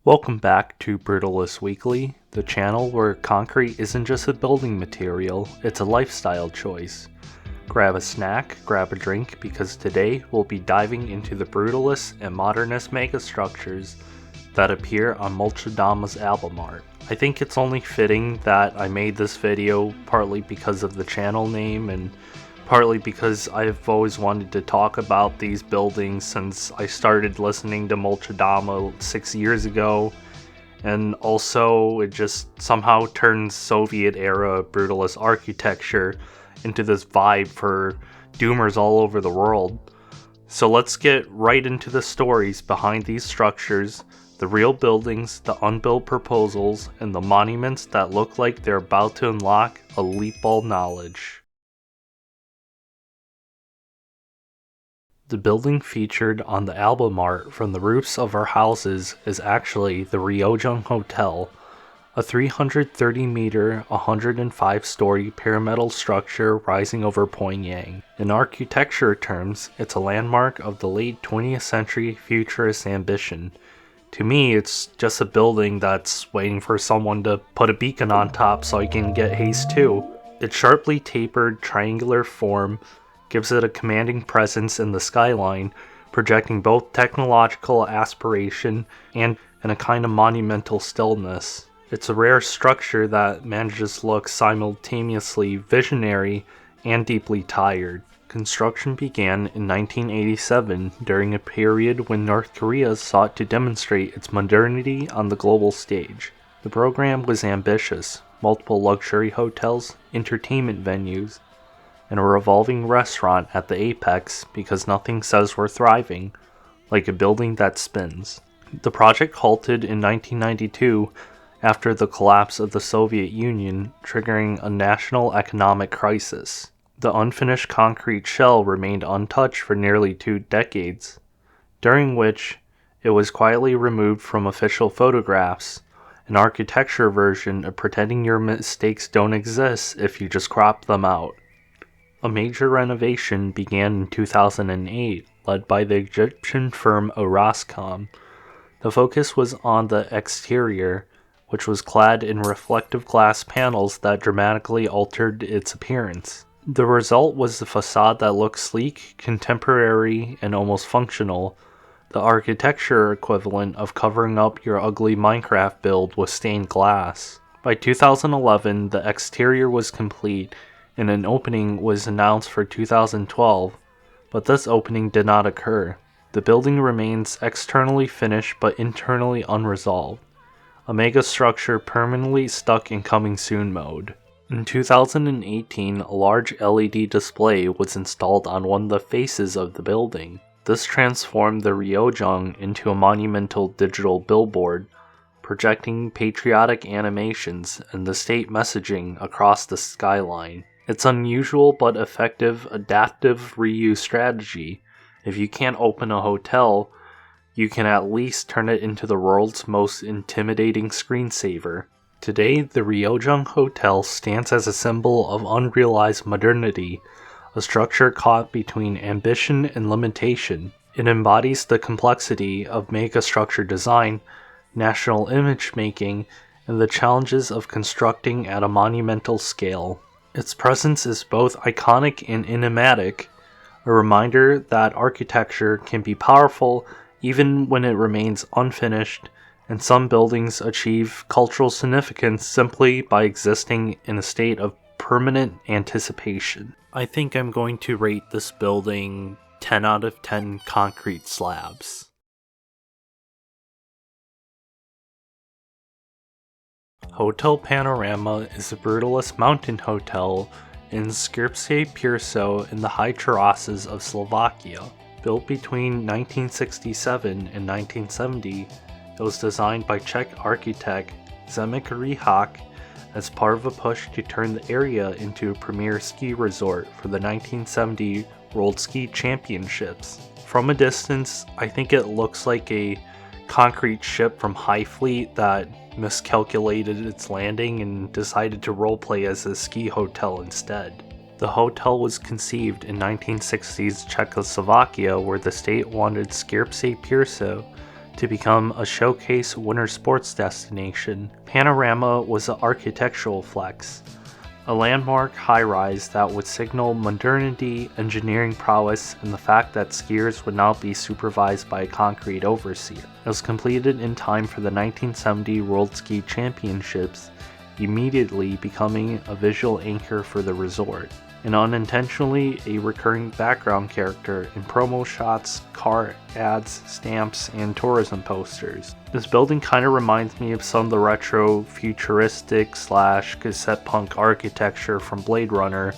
Welcome back to Brutalist Weekly, the channel where concrete isn't just a building material, it's a lifestyle choice. Grab a snack, grab a drink, because today we'll be diving into the brutalist and modernist megastructures that appear on Molchat Doma's album art. I think it's only fitting that I made this video partly because of the channel name and partly because I've always wanted to talk about these buildings since I started listening to Molchat Doma 6 years ago, and also it just somehow turns Soviet-era brutalist architecture into this vibe for doomers all over the world. So let's get right into the stories behind these structures, the real buildings, the unbuilt proposals, and the monuments that look like they're about to unlock a leap-ball knowledge. The building featured on the album art from the roofs of our houses is actually the Ryugyong Hotel, a 330-meter, 105-story pyramidal structure rising over Pyongyang. In architecture terms, it's a landmark of the late 20th century futurist ambition. To me, it's just a building that's waiting for someone to put a beacon on top so I can get haste too. Its sharply tapered, triangular form gives it a commanding presence in the skyline, projecting both technological aspiration and a kind of monumental stillness. It's a rare structure that manages to look simultaneously visionary and deeply tired. Construction began in 1987 during a period when North Korea sought to demonstrate its modernity on the global stage. The program was ambitious: multiple luxury hotels, entertainment venues, and a revolving restaurant at the apex, because nothing says we're thriving like a building that spins. The project halted in 1992 after the collapse of the Soviet Union, triggering a national economic crisis. The unfinished concrete shell remained untouched for nearly 2 decades, during which it was quietly removed from official photographs, an architecture version of pretending your mistakes don't exist if you just crop them out. A major renovation began in 2008, led by the Egyptian firm Orascom. The focus was on the exterior, which was clad in reflective glass panels that dramatically altered its appearance. The result was a facade that looked sleek, contemporary, and almost functional, the architecture equivalent of covering up your ugly Minecraft build with stained glass. By 2011, the exterior was complete, and an opening was announced for 2012, but this opening did not occur. The building remains externally finished but internally unresolved, a megastructure permanently stuck in coming soon mode. In 2018, a large LED display was installed on one of the faces of the building. This transformed the Ryugyong into a monumental digital billboard, projecting patriotic animations and the state messaging across the skyline. It's unusual but effective adaptive reuse strategy. If you can't open a hotel, you can at least turn it into the world's most intimidating screensaver. Today, the Ryugyong Hotel stands as a symbol of unrealized modernity, a structure caught between ambition and limitation. It embodies the complexity of megastructure design, national image making, and the challenges of constructing at a monumental scale. Its presence is both iconic and enigmatic, a reminder that architecture can be powerful even when it remains unfinished, and some buildings achieve cultural significance simply by existing in a state of permanent anticipation. I think I'm going to rate this building 10 out of 10 concrete slabs. Hotel Panorama is a brutalist mountain hotel in Skierpie in the high terraces of Slovakia. Built between 1967 and 1970, it was designed by Czech architect Zdeněk Rihák as part of a push to turn the area into a premier ski resort for the 1970 World Ski Championships. From a distance, I think it looks like a concrete ship from High Fleet that miscalculated its landing and decided to roleplay as a ski hotel instead. The hotel was conceived in 1960s Czechoslovakia, where the state wanted Skierpie to become a showcase winter sports destination. Panorama was an architectural flex, a landmark high-rise that would signal modernity, engineering prowess, and the fact that skiers would not be supervised by a concrete overseer. It was completed in time for the 1970 World Ski Championships, immediately becoming a visual anchor for the resort, and unintentionally a recurring background character in promo shots, car ads, stamps, and tourism posters. This building kind of reminds me of some of the retro futuristic / cassette punk architecture from Blade Runner,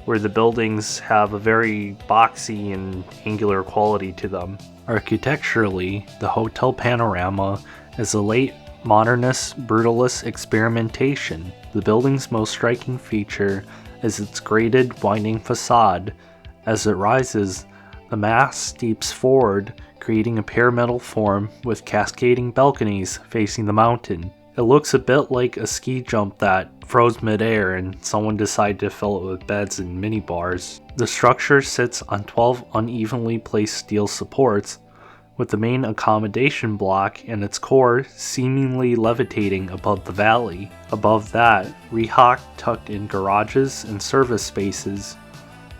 where the buildings have a very boxy and angular quality to them. Architecturally, the Hotel Panorama is a late modernist brutalist experimentation. The building's most striking feature is its graded, winding facade. As it rises, the mass steeps forward, creating a pyramidal form with cascading balconies facing the mountain. It looks a bit like a ski jump that froze midair and someone decided to fill it with beds and minibars. The structure sits on 12 unevenly placed steel supports, with the main accommodation block and its core seemingly levitating above the valley. Above that, Ryugyong tucked in garages and service spaces,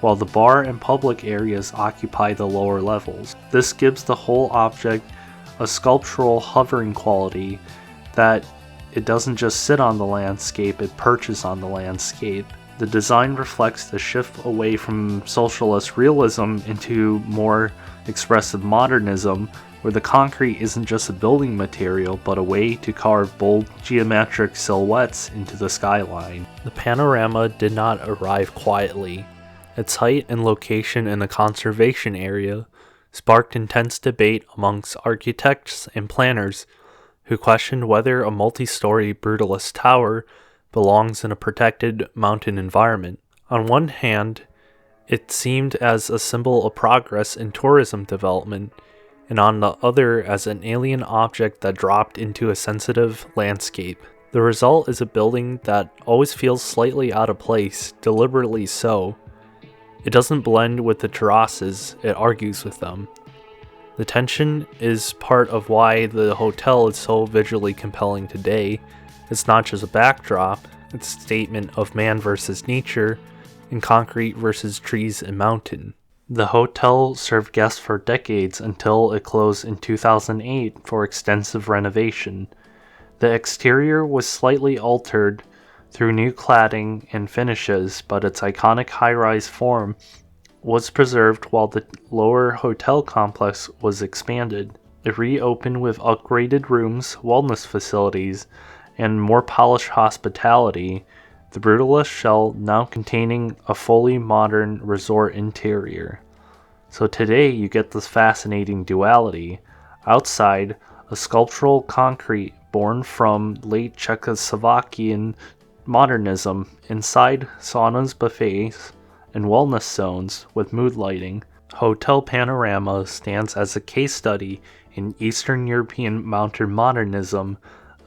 while the bar and public areas occupy the lower levels. This gives the whole object a sculptural hovering quality that it doesn't just sit on the landscape, it perches on the landscape. The design reflects the shift away from socialist realism into more expressive modernism, where the concrete isn't just a building material but a way to carve bold geometric silhouettes into the skyline. The Panorama did not arrive quietly. Its height and location in a conservation area sparked intense debate amongst architects and planners who questioned whether a multi-story brutalist tower belongs in a protected mountain environment. On one hand, it seemed as a symbol of progress in tourism development, and on the other as an alien object that dropped into a sensitive landscape. The result is a building that always feels slightly out of place, deliberately so. It doesn't blend with the terraces, it argues with them. The tension is part of why the hotel is so visually compelling today. It's not just a backdrop, it's a statement of man versus nature, and concrete versus trees and mountain. The hotel served guests for decades until it closed in 2008 for extensive renovation. The exterior was slightly altered through new cladding and finishes, but its iconic high-rise form was preserved while the lower hotel complex was expanded. It reopened with upgraded rooms, wellness facilities, and more polished hospitality, the Brutalist shell now containing a fully modern resort interior. So today you get this fascinating duality. Outside, a sculptural concrete born from late Czechoslovakian modernism. Inside, saunas, buffets, and wellness zones with mood lighting. Hotel Panorama stands as a case study in Eastern European mountain modernism,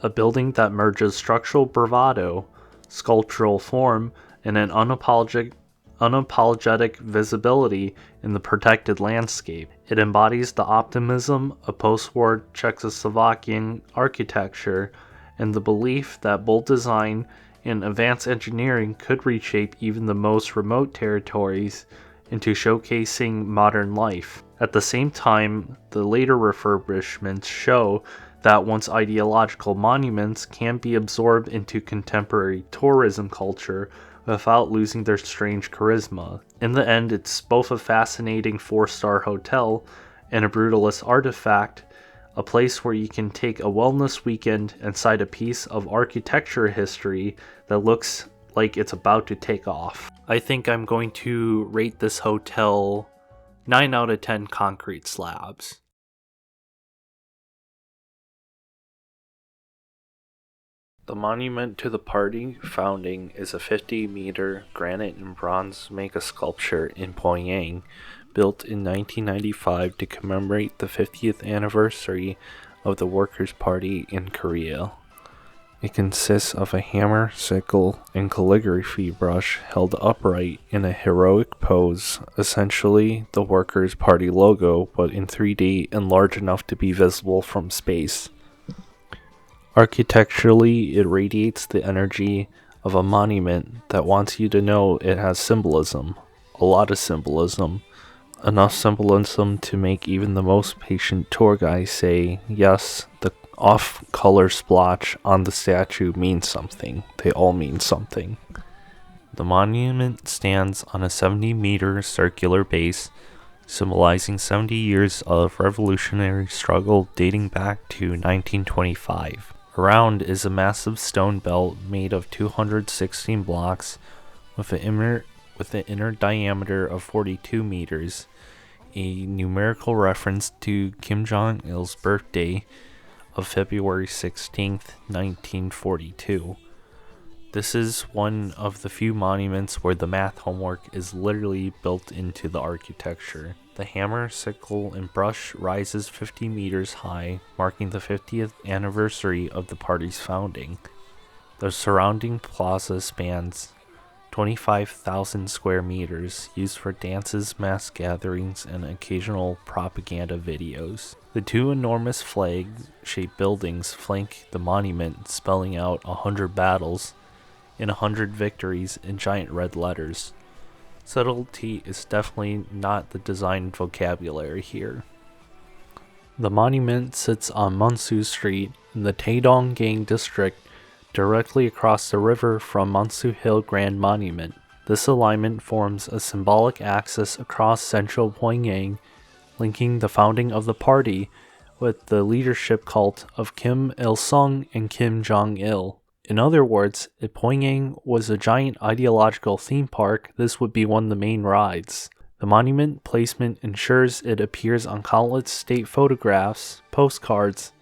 a building that merges structural bravado, sculptural form, and an unapologetic visibility in the protected landscape. It embodies the optimism of post-war Czechoslovakian architecture and the belief that bold design and advanced engineering could reshape even the most remote territories into showcasing modern life. At the same time, the later refurbishments show that once ideological monuments can be absorbed into contemporary tourism culture without losing their strange charisma. In the end, it's both a fascinating 4-star hotel and a brutalist artifact, a place where you can take a wellness weekend inside a piece of architecture history that looks like it's about to take off. I think I'm going to rate this hotel 9 out of 10 concrete slabs. The monument to the party founding is a 50-meter granite and bronze megasculpture in Pyongyang, built in 1995 to commemorate the 50th anniversary of the Workers' Party in Korea. It consists of a hammer, sickle, and calligraphy brush held upright in a heroic pose, essentially the Workers' Party logo, but in 3D and large enough to be visible from space. Architecturally, it radiates the energy of a monument that wants you to know it has symbolism, a lot of symbolism, enough symbolism to make even the most patient tour guide say, yes, the off-color splotch on the statue means something. They all mean something. The monument stands on a 70-meter circular base, symbolizing 70 years of revolutionary struggle dating back to 1925. Around is a massive stone belt made of 216 blocks with an inner diameter of 42 meters, a numerical reference to Kim Jong-il's birthday of February 16th, 1942. This is one of the few monuments where the math homework is literally built into the architecture. The hammer, sickle, and brush rises 50 meters high, marking the 50th anniversary of the party's founding. The surrounding plaza spans 25,000 square meters, used for dances, mass gatherings, and occasional propaganda videos. The two enormous flag-shaped buildings flank the monument, spelling out 100 battles and 100 victories in giant red letters. Subtlety is definitely not the design vocabulary here. The monument sits on Munsu Street in the Taedonggang district, directly across the river from Munsu Hill Grand Monument. This alignment forms a symbolic axis across central Pyongyang, linking the founding of the party with the leadership cult of Kim Il-sung and Kim Jong-il. In other words, if Pyongyang was a giant ideological theme park, this would be one of the main rides. The monument placement ensures it appears on countless state photographs, postcards,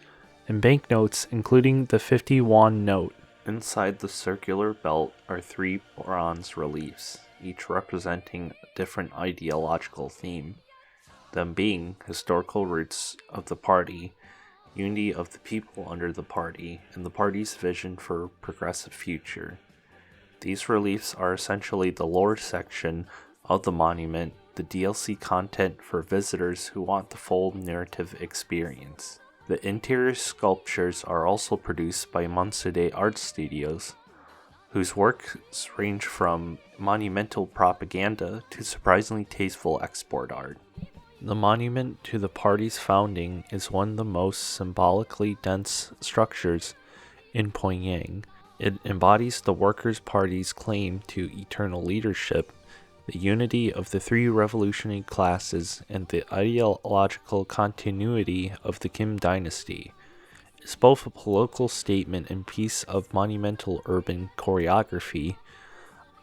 and banknotes, including the 50 won note. Inside the circular belt are 3 bronze reliefs, each representing a different ideological theme, them being historical roots of the party, unity of the people under the party, and the party's vision for a progressive future. These reliefs are essentially the lore section of the monument, the DLC content for visitors who want the full narrative experience. The interior sculptures are also produced by Monsude Art Studios, whose works range from monumental propaganda to surprisingly tasteful export art. The monument to the party's founding is one of the most symbolically dense structures in Pyongyang. It embodies the Workers' Party's claim to eternal leadership, the unity of the 3 revolutionary classes, and the ideological continuity of the Kim dynasty. It's both a political statement and piece of monumental urban choreography,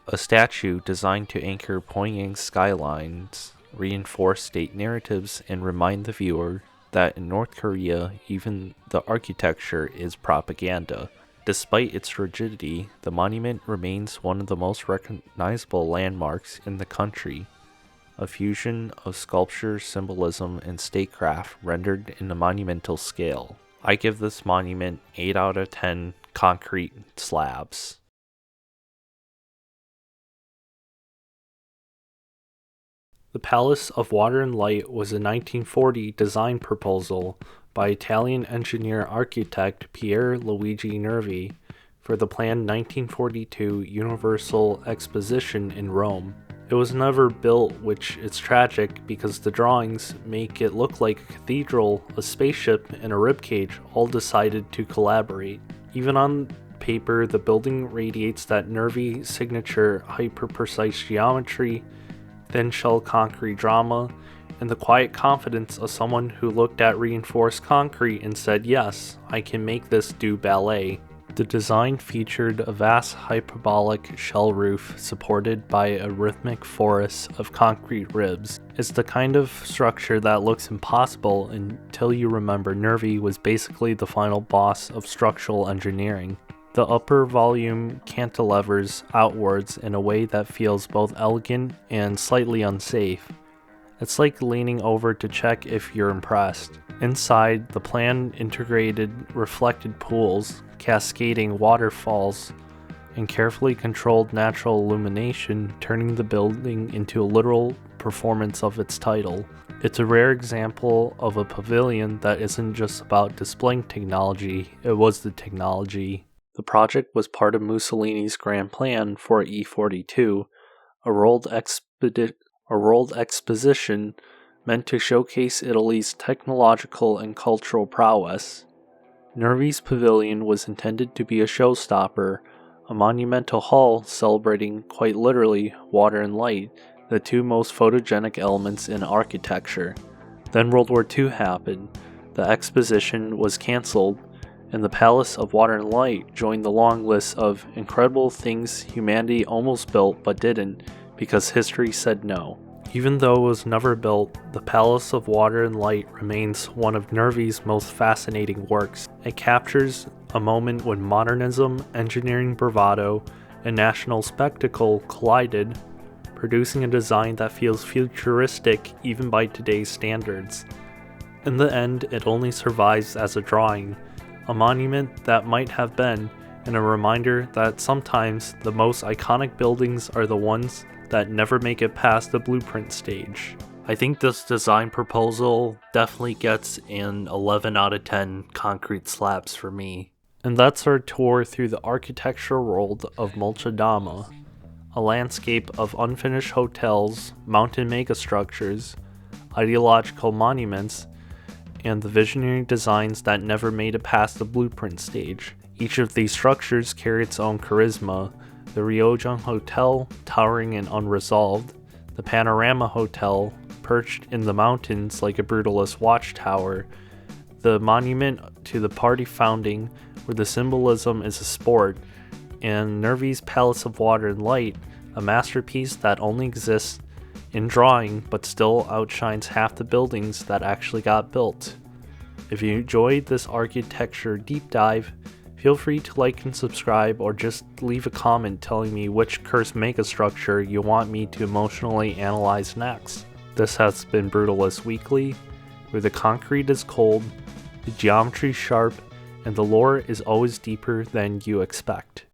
a statue designed to anchor Pyongyang's skylines, reinforce state narratives, and remind the viewer that in North Korea, even the architecture is propaganda. Despite its rigidity, the monument remains one of the most recognizable landmarks in the country, a fusion of sculpture, symbolism, and statecraft rendered in a monumental scale. I give this monument 8 out of 10 concrete slabs. The Palace of Water and Light was a 1940 design proposal by Italian engineer-architect Pier Luigi Nervi for the planned 1942 Universal Exposition in Rome. It was never built, which is tragic because the drawings make it look like a cathedral, a spaceship, and a ribcage all decided to collaborate. Even on paper, the building radiates that Nervi signature hyper-precise geometry, thin shell concrete drama, and the quiet confidence of someone who looked at reinforced concrete and said, yes, I can make this do ballet. The design featured a vast hyperbolic shell roof supported by a rhythmic forest of concrete ribs. It's the kind of structure that looks impossible until you remember Nervi was basically the final boss of structural engineering. The upper volume cantilevers outwards in a way that feels both elegant and slightly unsafe. It's like leaning over to check if you're impressed. Inside, the plan integrated reflected pools, cascading waterfalls, and carefully controlled natural illumination, turning the building into a literal performance of its title. It's a rare example of a pavilion that isn't just about displaying technology, it was the technology. The project was part of Mussolini's grand plan for E42, a world exposition meant to showcase Italy's technological and cultural prowess. Nervi's pavilion was intended to be a showstopper, a monumental hall celebrating, quite literally, water and light, the two most photogenic elements in architecture. Then World War II happened, the exposition was cancelled, and the Palace of Water and Light joined the long list of incredible things humanity almost built but didn't because history said no. Even though it was never built, the Palace of Water and Light remains one of Nervi's most fascinating works. It captures a moment when modernism, engineering bravado, and national spectacle collided, producing a design that feels futuristic even by today's standards. In the end, it only survives as a drawing, a monument that might have been, and a reminder that sometimes the most iconic buildings are the ones that never make it past the blueprint stage. I think this design proposal definitely gets an 11 out of 10 concrete slabs for me. And that's our tour through the architectural world of Molchat Doma, a landscape of unfinished hotels, mountain megastructures, ideological monuments, and the visionary designs that never made it past the blueprint stage. Each of these structures carry its own charisma. The Ryugyong Hotel, towering and unresolved, the Panorama Hotel, perched in the mountains like a brutalist watchtower, the monument to the party founding, where the symbolism is a sport, and Nervi's Palace of Water and Light, a masterpiece that only exists in drawing but still outshines half the buildings that actually got built. If you enjoyed this architecture deep dive, feel free to like and subscribe or just leave a comment telling me which cursed megastructure you want me to emotionally analyze next. This has been Brutalist Weekly, where the concrete is cold, the geometry sharp, and the lore is always deeper than you expect.